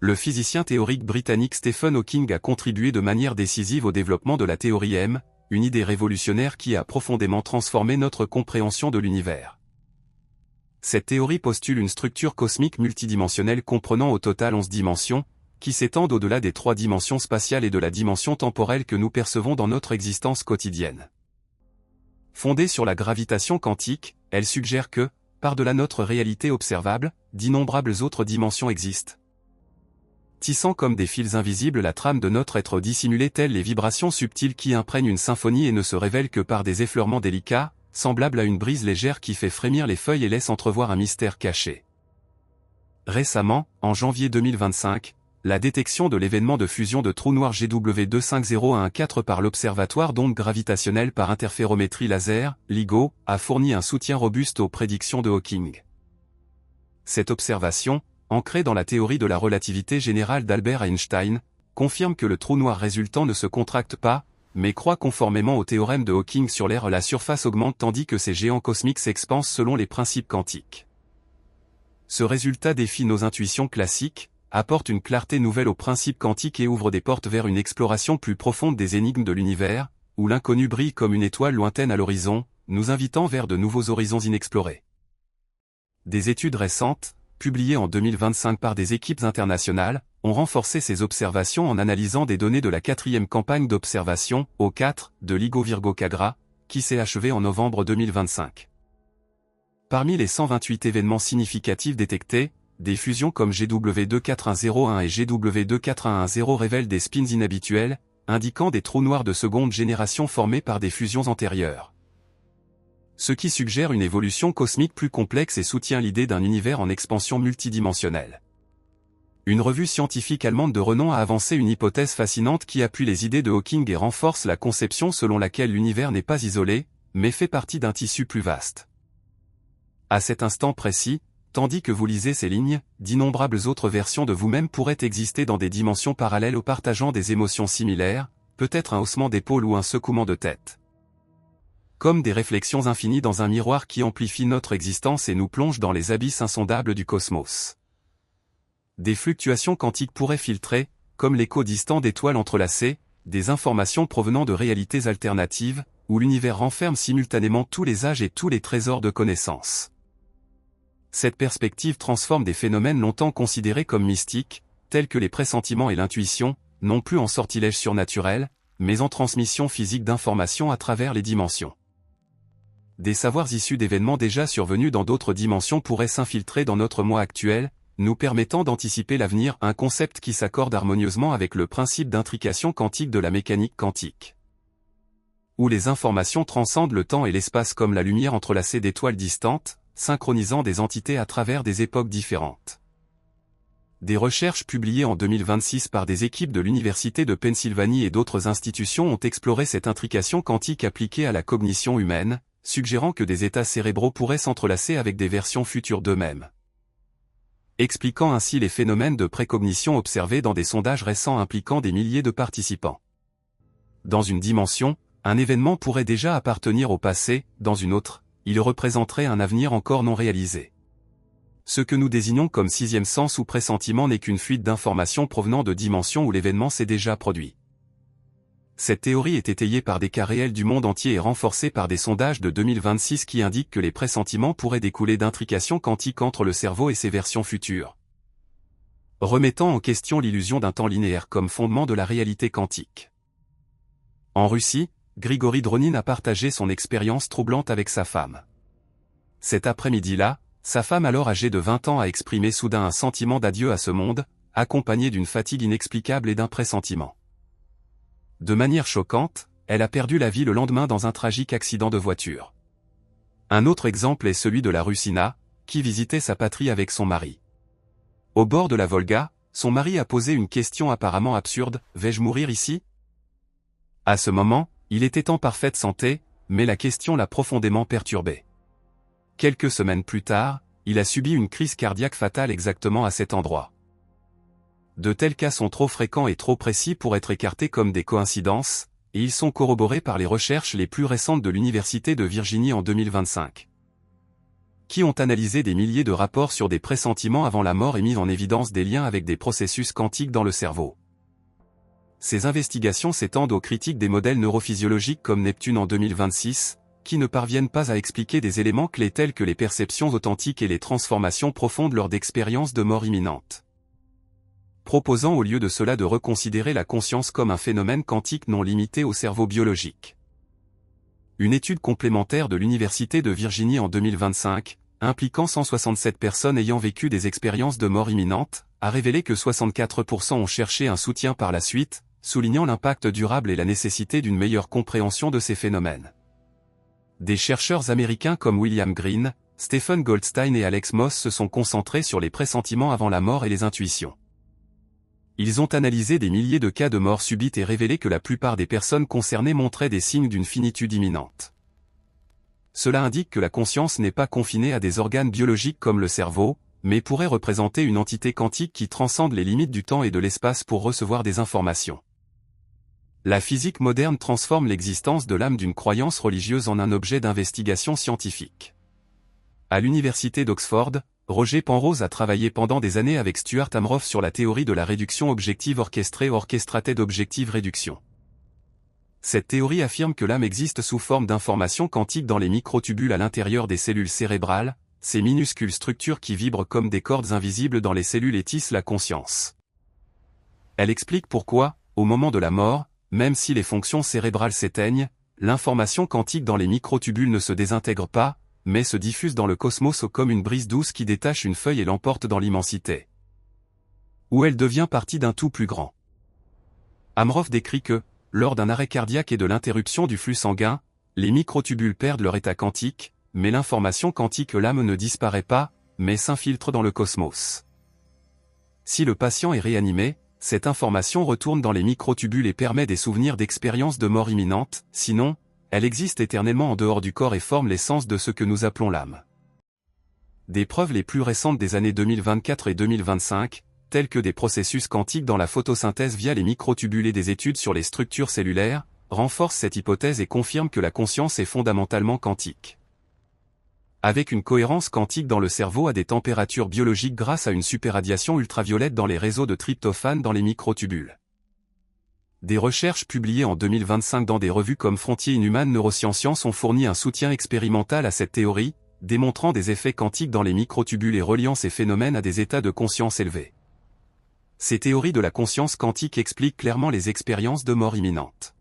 le physicien théorique britannique Stephen Hawking a contribué de manière décisive au développement de la théorie M, une idée révolutionnaire qui a profondément transformé notre compréhension de l'univers. Cette théorie postule une structure cosmique multidimensionnelle comprenant au total 11 dimensions, qui s'étendent au-delà des 3 dimensions spatiales et de la dimension temporelle que nous percevons dans notre existence quotidienne. Fondée sur la gravitation quantique, elle suggère que, par-delà notre réalité observable, d'innombrables autres dimensions existent. Tissant comme des fils invisibles la trame de notre être dissimulé telles les vibrations subtiles qui imprègnent une symphonie et ne se révèlent que par des effleurements délicats, semblables à une brise légère qui fait frémir les feuilles et laisse entrevoir un mystère caché. Récemment, en janvier 2025, la détection de l'événement de fusion de trou noir GW25014 par l'Observatoire d'ondes gravitationnelles par interférométrie laser, LIGO, a fourni un soutien robuste aux prédictions de Hawking. Cette observation, ancrée dans la théorie de la relativité générale d'Albert Einstein, confirme que le trou noir résultant ne se contracte pas, mais croît conformément au théorème de Hawking sur l'air. La surface augmente tandis que ces géants cosmiques s'expansent selon les principes quantiques. Ce résultat défie nos intuitions classiques, apporte une clarté nouvelle aux principes quantiques et ouvre des portes vers une exploration plus profonde des énigmes de l'univers, où l'inconnu brille comme une étoile lointaine à l'horizon, nous invitant vers de nouveaux horizons inexplorés. Des études récentes, publiées en 2025 par des équipes internationales, ont renforcé ces observations en analysant des données de la 4e campagne d'observation, O4, de LIGO Virgo Cagra, qui s'est achevée en novembre 2025. Parmi les 128 événements significatifs détectés, des fusions comme GW24101 et GW24110 révèlent des spins inhabituels, indiquant des trous noirs de seconde génération formés par des fusions antérieures. Ce qui suggère une évolution cosmique plus complexe et soutient l'idée d'un univers en expansion multidimensionnelle. Une revue scientifique allemande de renom a avancé une hypothèse fascinante qui appuie les idées de Hawking et renforce la conception selon laquelle l'univers n'est pas isolé, mais fait partie d'un tissu plus vaste. À cet instant précis, tandis que vous lisez ces lignes, d'innombrables autres versions de vous-même pourraient exister dans des dimensions parallèles ou partageant des émotions similaires, peut-être un haussement d'épaule ou un secouement de tête. Comme des réflexions infinies dans un miroir qui amplifie notre existence et nous plonge dans les abysses insondables du cosmos. Des fluctuations quantiques pourraient filtrer, comme l'écho distant d'étoiles entrelacées, des informations provenant de réalités alternatives, où l'univers renferme simultanément tous les âges et tous les trésors de connaissances. Cette perspective transforme des phénomènes longtemps considérés comme mystiques, tels que les pressentiments et l'intuition, non plus en sortilèges surnaturels, mais en transmission physique d'informations à travers les dimensions. Des savoirs issus d'événements déjà survenus dans d'autres dimensions pourraient s'infiltrer dans notre moi actuel, nous permettant d'anticiper l'avenir, un concept qui s'accorde harmonieusement avec le principe d'intrication quantique de la mécanique quantique. Où les informations transcendent le temps et l'espace comme la lumière entrelacée d'étoiles distantes, synchronisant des entités à travers des époques différentes. Des recherches publiées en 2026 par des équipes de l'Université de Pennsylvanie et d'autres institutions ont exploré cette intrication quantique appliquée à la cognition humaine, suggérant que des états cérébraux pourraient s'entrelacer avec des versions futures d'eux-mêmes. Expliquant ainsi les phénomènes de précognition observés dans des sondages récents impliquant des milliers de participants. Dans une dimension, un événement pourrait déjà appartenir au passé, dans une autre, il représenterait un avenir encore non réalisé. Ce que nous désignons comme 6e sens ou pressentiment n'est qu'une fuite d'informations provenant de dimensions où l'événement s'est déjà produit. Cette théorie est étayée par des cas réels du monde entier et renforcée par des sondages de 2026 qui indiquent que les pressentiments pourraient découler d'intrications quantiques entre le cerveau et ses versions futures. Remettant en question l'illusion d'un temps linéaire comme fondement de la réalité quantique. En Russie, Grigory Dronin a partagé son expérience troublante avec sa femme. Cet après-midi-là, sa femme alors âgée de 20 ans a exprimé soudain un sentiment d'adieu à ce monde, accompagné d'une fatigue inexplicable et d'un pressentiment. De manière choquante, elle a perdu la vie le lendemain dans un tragique accident de voiture. Un autre exemple est celui de la Russina, qui visitait sa patrie avec son mari. Au bord de la Volga, son mari a posé une question apparemment absurde, « Vais-je mourir ici ?» À ce moment, il était en parfaite santé, mais la question l'a profondément perturbé. Quelques semaines plus tard, il a subi une crise cardiaque fatale exactement à cet endroit. De tels cas sont trop fréquents et trop précis pour être écartés comme des coïncidences, et ils sont corroborés par les recherches les plus récentes de l'Université de Virginie en 2025. qui ont analysé des milliers de rapports sur des pressentiments avant la mort et mis en évidence des liens avec des processus quantiques dans le cerveau. Ces investigations s'étendent aux critiques des modèles neurophysiologiques comme Neptune en 2026, qui ne parviennent pas à expliquer des éléments clés tels que les perceptions authentiques et les transformations profondes lors d'expériences de mort imminente. Proposant au lieu de cela de reconsidérer la conscience comme un phénomène quantique non limité au cerveau biologique. Une étude complémentaire de l'Université de Virginie en 2025, impliquant 167 personnes ayant vécu des expériences de mort imminente, a révélé que 64% ont cherché un soutien par la suite, soulignant l'impact durable et la nécessité d'une meilleure compréhension de ces phénomènes. Des chercheurs américains comme William Green, Stephen Goldstein et Alex Moss se sont concentrés sur les pressentiments avant la mort et les intuitions. Ils ont analysé des milliers de cas de mort subite et révélé que la plupart des personnes concernées montraient des signes d'une finitude imminente. Cela indique que la conscience n'est pas confinée à des organes biologiques comme le cerveau, mais pourrait représenter une entité quantique qui transcende les limites du temps et de l'espace pour recevoir des informations. La physique moderne transforme l'existence de l'âme d'une croyance religieuse en un objet d'investigation scientifique. À l'université d'Oxford, Roger Penrose a travaillé pendant des années avec Stuart Amroff sur la théorie de la réduction objective orchestrée Orchestrated Objective Reduction. Cette théorie affirme que l'âme existe sous forme d'informations quantiques dans les microtubules à l'intérieur des cellules cérébrales, ces minuscules structures qui vibrent comme des cordes invisibles dans les cellules et tissent la conscience. Elle explique pourquoi, au moment de la mort, même si les fonctions cérébrales s'éteignent, l'information quantique dans les microtubules ne se désintègre pas, mais se diffuse dans le cosmos comme une brise douce qui détache une feuille et l'emporte dans l'immensité. Où elle devient partie d'un tout plus grand. Amroff décrit que, lors d'un arrêt cardiaque et de l'interruption du flux sanguin, les microtubules perdent leur état quantique, mais l'information quantique l'âme ne disparaît pas, mais s'infiltre dans le cosmos. Si le patient est réanimé, cette information retourne dans les microtubules et permet des souvenirs d'expériences de mort imminente, sinon, elle existe éternellement en dehors du corps et forme l'essence de ce que nous appelons l'âme. Des preuves les plus récentes des années 2024 et 2025, telles que des processus quantiques dans la photosynthèse via les microtubules et des études sur les structures cellulaires, renforcent cette hypothèse et confirment que la conscience est fondamentalement quantique. Avec une cohérence quantique dans le cerveau à des températures biologiques grâce à une superradiation ultraviolette dans les réseaux de tryptophane dans les microtubules. Des recherches publiées en 2025 dans des revues comme Frontiers in Human Neurosciences ont fourni un soutien expérimental à cette théorie, démontrant des effets quantiques dans les microtubules et reliant ces phénomènes à des états de conscience élevés. Ces théories de la conscience quantique expliquent clairement les expériences de mort imminente.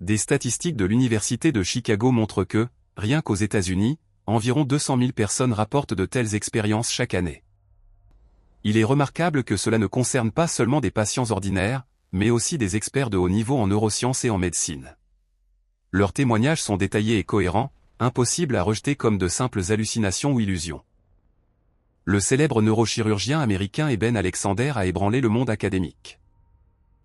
Des statistiques de l'Université de Chicago montrent que, rien qu'aux États-Unis, environ 200 000 personnes rapportent de telles expériences chaque année. Il est remarquable que cela ne concerne pas seulement des patients ordinaires, mais aussi des experts de haut niveau en neurosciences et en médecine. Leurs témoignages sont détaillés et cohérents, impossibles à rejeter comme de simples hallucinations ou illusions. Le célèbre neurochirurgien américain Eben Alexander a ébranlé le monde académique.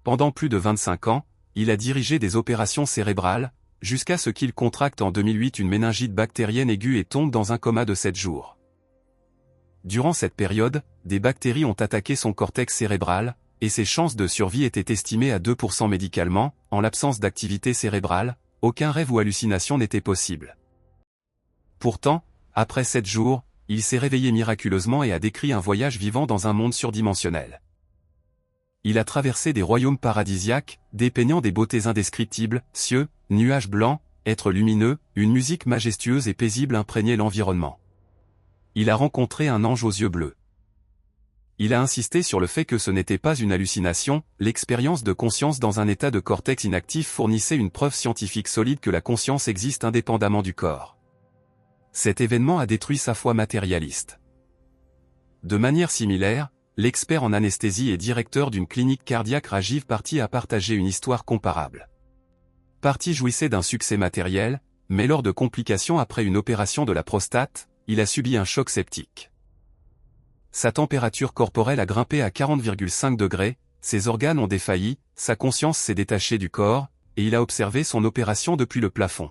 Pendant plus de 25 ans, il a dirigé des opérations cérébrales, jusqu'à ce qu'il contracte en 2008 une méningite bactérienne aiguë et tombe dans un coma de 7 jours. Durant cette période, des bactéries ont attaqué son cortex cérébral, et ses chances de survie étaient estimées à 2% médicalement, en l'absence d'activité cérébrale, aucun rêve ou hallucination n'était possible. Pourtant, après 7 jours, il s'est réveillé miraculeusement et a décrit un voyage vivant dans un monde surdimensionnel. Il a traversé des royaumes paradisiaques, dépeignant des beautés indescriptibles, cieux, nuages blancs, êtres lumineux, une musique majestueuse et paisible imprégnait l'environnement. Il a rencontré un ange aux yeux bleus. Il a insisté sur le fait que ce n'était pas une hallucination, l'expérience de conscience dans un état de cortex inactif fournissait une preuve scientifique solide que la conscience existe indépendamment du corps. Cet événement a détruit sa foi matérialiste. De manière similaire, l'expert en anesthésie et directeur d'une clinique cardiaque Rajiv Bharti a partagé une histoire comparable. Bharti jouissait d'un succès matériel, mais lors de complications après une opération de la prostate, il a subi un choc septique. Sa température corporelle a grimpé à 40,5 degrés, ses organes ont défailli, sa conscience s'est détachée du corps, et il a observé son opération depuis le plafond.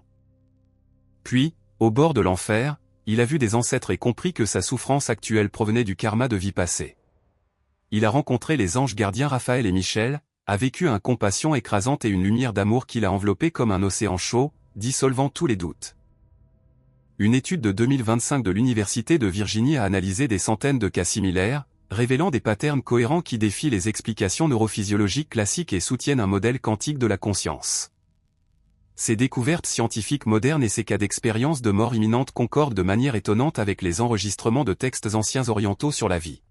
Puis, au bord de l'enfer, il a vu des ancêtres et compris que sa souffrance actuelle provenait du karma de vie passée. Il a rencontré les anges gardiens Raphaël et Michel, a vécu une compassion écrasante et une lumière d'amour qui l'a enveloppé comme un océan chaud, dissolvant tous les doutes. une étude de 2025 de l'Université de Virginie a analysé des centaines de cas similaires, révélant des patterns cohérents qui défient les explications neurophysiologiques classiques et soutiennent un modèle quantique de la conscience. Ces découvertes scientifiques modernes et ces cas d'expérience de mort imminente concordent de manière étonnante avec les enregistrements de textes anciens orientaux sur la vie.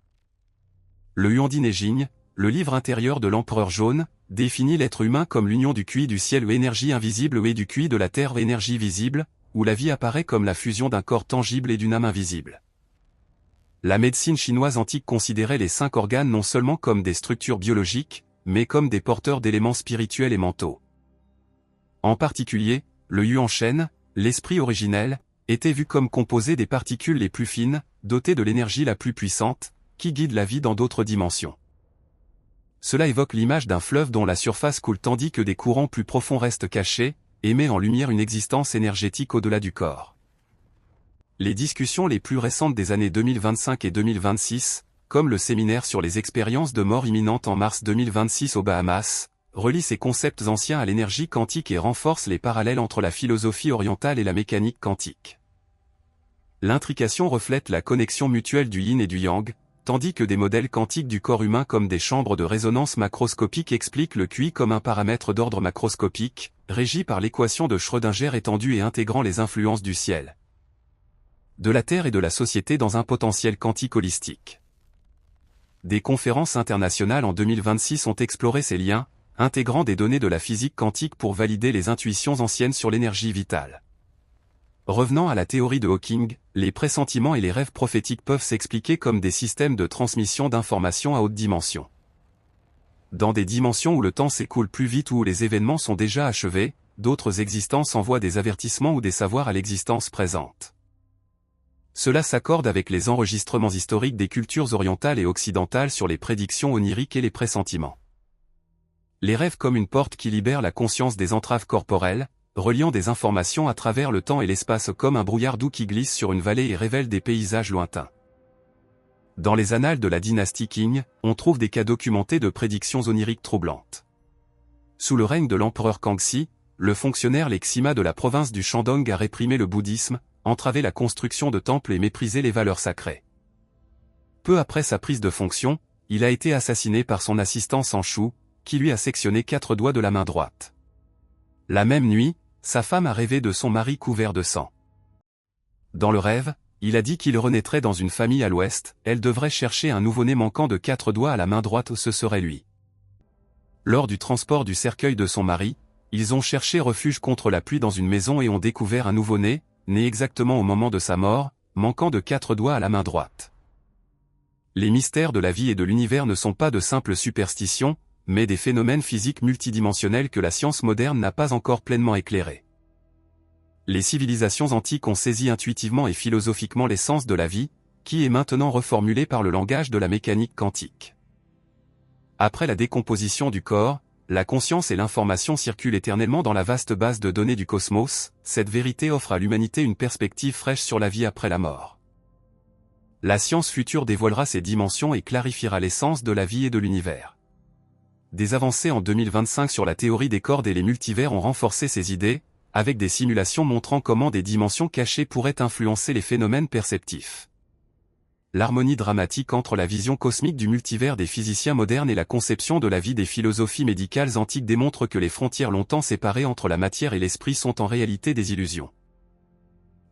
Le Huandi Neijing, le livre intérieur de l'Empereur Jaune, définit l'être humain comme l'union du QI du ciel énergie invisible et du QI de la terre énergie visible, où la vie apparaît comme la fusion d'un corps tangible et d'une âme invisible. La médecine chinoise antique considérait les 5 organes non seulement comme des structures biologiques, mais comme des porteurs d'éléments spirituels et mentaux. En particulier, le Yuan Shen, l'esprit originel, était vu comme composé des particules les plus fines, dotées de l'énergie la plus puissante, qui guide la vie dans d'autres dimensions. Cela évoque l'image d'un fleuve dont la surface coule tandis que des courants plus profonds restent cachés, et met en lumière une existence énergétique au-delà du corps. Les discussions les plus récentes des années 2025 et 2026, comme le séminaire sur les expériences de mort imminente en mars 2026 aux Bahamas, relient ces concepts anciens à l'énergie quantique et renforcent les parallèles entre la philosophie orientale et la mécanique quantique. L'intrication reflète la connexion mutuelle du yin et du yang, tandis que des modèles quantiques du corps humain comme des chambres de résonance macroscopiques expliquent le QI comme un paramètre d'ordre macroscopique, régi par l'équation de Schrödinger étendue et intégrant les influences du ciel, de la Terre et de la société dans un potentiel quantique holistique. Des conférences internationales en 2026 ont exploré ces liens, intégrant des données de la physique quantique pour valider les intuitions anciennes sur l'énergie vitale. Revenant à la théorie de Hawking, les pressentiments et les rêves prophétiques peuvent s'expliquer comme des systèmes de transmission d'informations à haute dimension. Dans des dimensions où le temps s'écoule plus vite ou où les événements sont déjà achevés, d'autres existences envoient des avertissements ou des savoirs à l'existence présente. Cela s'accorde avec les enregistrements historiques des cultures orientales et occidentales sur les prédictions oniriques et les pressentiments. Les rêves comme une porte qui libère la conscience des entraves corporelles, reliant des informations à travers le temps et l'espace comme un brouillard doux qui glisse sur une vallée et révèle des paysages lointains. Dans les annales de la dynastie Qing, on trouve des cas documentés de prédictions oniriques troublantes. Sous le règne de l'empereur Kangxi, le fonctionnaire Lexima de la province du Shandong a réprimé le bouddhisme, entravé la construction de temples et méprisé les valeurs sacrées. Peu après sa prise de fonction, il a été assassiné par son assistant Sanchu, qui lui a sectionné 4 doigts de la main droite. La même nuit, sa femme a rêvé de son mari couvert de sang. Dans le rêve, il a dit qu'il renaîtrait dans une famille à l'ouest, elle devrait chercher un nouveau-né manquant de 4 doigts à la main droite, ce serait lui. Lors du transport du cercueil de son mari, ils ont cherché refuge contre la pluie dans une maison et ont découvert un nouveau-né, né exactement au moment de sa mort, manquant de 4 doigts à la main droite. Les mystères de la vie et de l'univers ne sont pas de simples superstitions, mais des phénomènes physiques multidimensionnels que la science moderne n'a pas encore pleinement éclairés. Les civilisations antiques ont saisi intuitivement et philosophiquement l'essence de la vie, qui est maintenant reformulée par le langage de la mécanique quantique. Après la décomposition du corps, la conscience et l'information circulent éternellement dans la vaste base de données du cosmos, cette vérité offre à l'humanité une perspective fraîche sur la vie après la mort. La science future dévoilera ces dimensions et clarifiera l'essence de la vie et de l'univers. Des avancées en 2025 sur la théorie des cordes et les multivers ont renforcé ces idées, avec des simulations montrant comment des dimensions cachées pourraient influencer les phénomènes perceptifs. L'harmonie dramatique entre la vision cosmique du multivers des physiciens modernes et la conception de la vie des philosophies médicales antiques démontre que les frontières longtemps séparées entre la matière et l'esprit sont en réalité des illusions.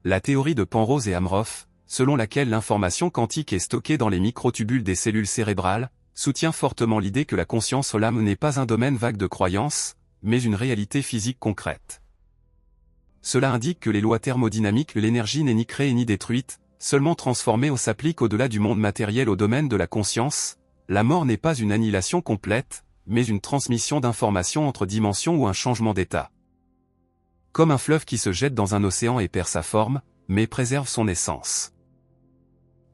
La théorie de Penrose et Amroff, selon laquelle l'information quantique est stockée dans les microtubules des cellules cérébrales, soutient fortement l'idée que la conscience ou l'âme n'est pas un domaine vague de croyances, mais une réalité physique concrète. Cela indique que les lois thermodynamiques de l'énergie n'est ni créée ni détruite, seulement transformée ou s'applique au-delà du monde matériel au domaine de la conscience. La mort n'est pas une annihilation complète, mais une transmission d'informations entre dimensions ou un changement d'état. Comme un fleuve qui se jette dans un océan et perd sa forme, mais préserve son essence.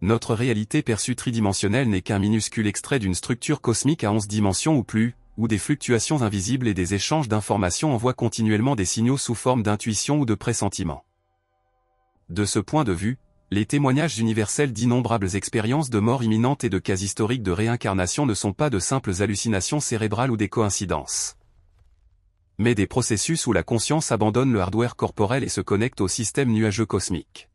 Notre réalité perçue tridimensionnelle n'est qu'un minuscule extrait d'une structure cosmique à 11 dimensions ou plus, où des fluctuations invisibles et des échanges d'informations envoient continuellement des signaux sous forme d'intuition ou de pressentiment. De ce point de vue, les témoignages universels d'innombrables expériences de mort imminente et de cas historiques de réincarnation ne sont pas de simples hallucinations cérébrales ou des coïncidences, mais des processus où la conscience abandonne le hardware corporel et se connecte au système nuageux cosmique.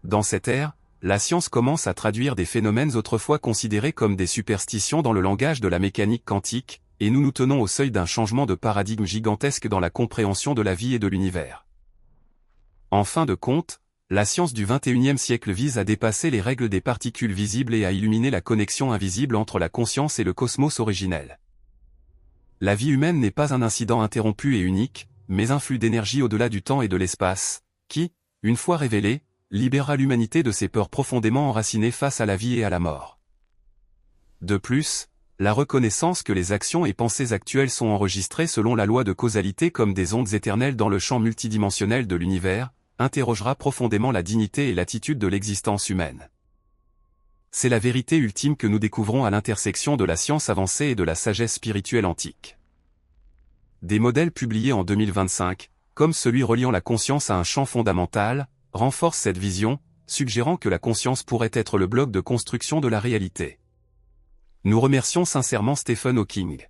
Dans cette ère, la science commence à traduire des phénomènes autrefois considérés comme des superstitions dans le langage de la mécanique quantique, et nous nous tenons au seuil d'un changement de paradigme gigantesque dans la compréhension de la vie et de l'univers. En fin de compte, la science du XXIe siècle vise à dépasser les règles des particules visibles et à illuminer la connexion invisible entre la conscience et le cosmos originel. La vie humaine n'est pas un incident interrompu et unique, mais un flux d'énergie au-delà du temps et de l'espace, qui, une fois révélé, libérera l'humanité de ses peurs profondément enracinées face à la vie et à la mort. De plus, la reconnaissance que les actions et pensées actuelles sont enregistrées selon la loi de causalité comme des ondes éternelles dans le champ multidimensionnel de l'univers, interrogera profondément la dignité et l'attitude de l'existence humaine. C'est la vérité ultime que nous découvrons à l'intersection de la science avancée et de la sagesse spirituelle antique. Des modèles publiés en 2025, comme celui reliant la conscience à un champ fondamental, renforcent cette vision, suggérant que la conscience pourrait être le bloc de construction de la réalité. Nous remercions sincèrement Stephen Hawking.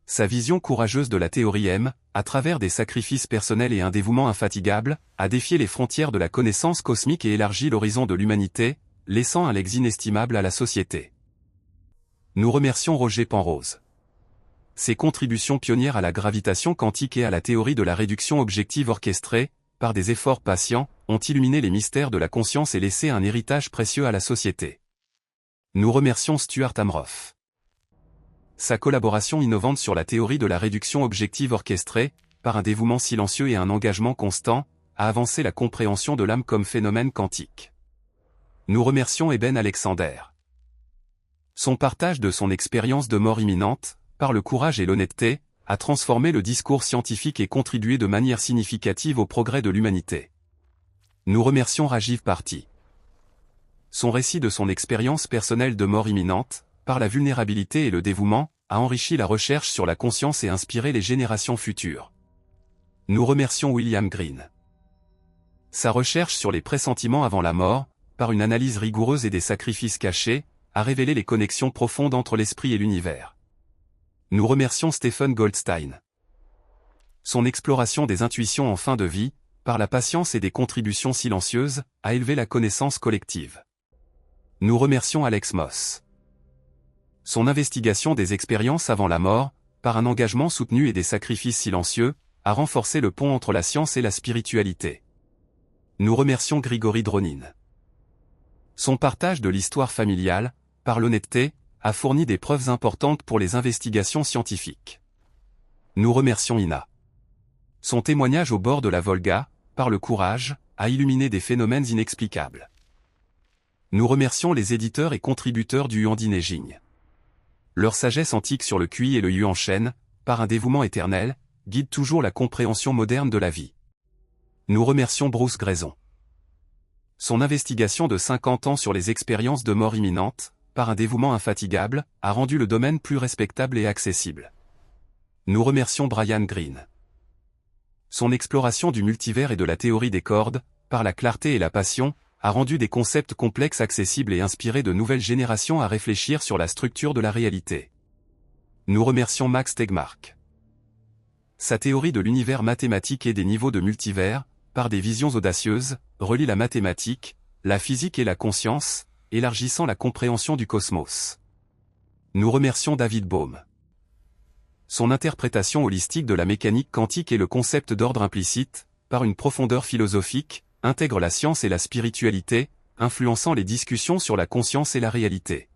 Sa vision courageuse de la théorie M, à travers des sacrifices personnels et un dévouement infatigable, a défié les frontières de la connaissance cosmique et élargi l'horizon de l'humanité, laissant un legs inestimable à la société. Nous remercions Roger Penrose. Ses contributions pionnières à la gravitation quantique et à la théorie de la réduction objective orchestrée, par des efforts patients, ont illuminé les mystères de la conscience et laissé un héritage précieux à la société. Nous remercions Stuart Amroff. Sa collaboration innovante sur la théorie de la réduction objective orchestrée, par un dévouement silencieux et un engagement constant, a avancé la compréhension de l'âme comme phénomène quantique. Nous remercions Eben Alexander. Son partage de son expérience de mort imminente, par le courage et l'honnêteté, a transformé le discours scientifique et contribué de manière significative au progrès de l'humanité. Nous remercions Rajiv Parti. Son récit de son expérience personnelle de mort imminente, par la vulnérabilité et le dévouement, a enrichi la recherche sur la conscience et inspiré les générations futures. Nous remercions William Green. Sa recherche sur les pressentiments avant la mort, par une analyse rigoureuse et des sacrifices cachés, a révélé les connexions profondes entre l'esprit et l'univers. Nous remercions Stephen Goldstein. Son exploration des intuitions en fin de vie, par la patience et des contributions silencieuses, a élevé la connaissance collective. Nous remercions Alex Moss. Son investigation des expériences avant la mort, par un engagement soutenu et des sacrifices silencieux, a renforcé le pont entre la science et la spiritualité. Nous remercions Grigory Dronin. Son partage de l'histoire familiale, par l'honnêteté, a fourni des preuves importantes pour les investigations scientifiques. Nous remercions Ina. Son témoignage au bord de la Volga, par le courage, a illuminé des phénomènes inexplicables. Nous remercions les éditeurs et contributeurs du Yuan Dinejing. Leur sagesse antique sur le QI et le Yuan Shen, par un dévouement éternel, guide toujours la compréhension moderne de la vie. Nous remercions Bruce Grayson. Son investigation de 50 ans sur les expériences de mort imminente, par un dévouement infatigable, a rendu le domaine plus respectable et accessible. Nous remercions Brian Greene. Son exploration du multivers et de la théorie des cordes, par la clarté et la passion, a rendu des concepts complexes accessibles et inspiré de nouvelles générations à réfléchir sur la structure de la réalité. Nous remercions Max Tegmark. Sa théorie de l'univers mathématique et des niveaux de multivers, par des visions audacieuses, relie la mathématique, la physique et la conscience, élargissant la compréhension du cosmos. Nous remercions David Bohm. Son interprétation holistique de la mécanique quantique et le concept d'ordre implicite, par une profondeur philosophique, intègre la science et la spiritualité, influençant les discussions sur la conscience et la réalité.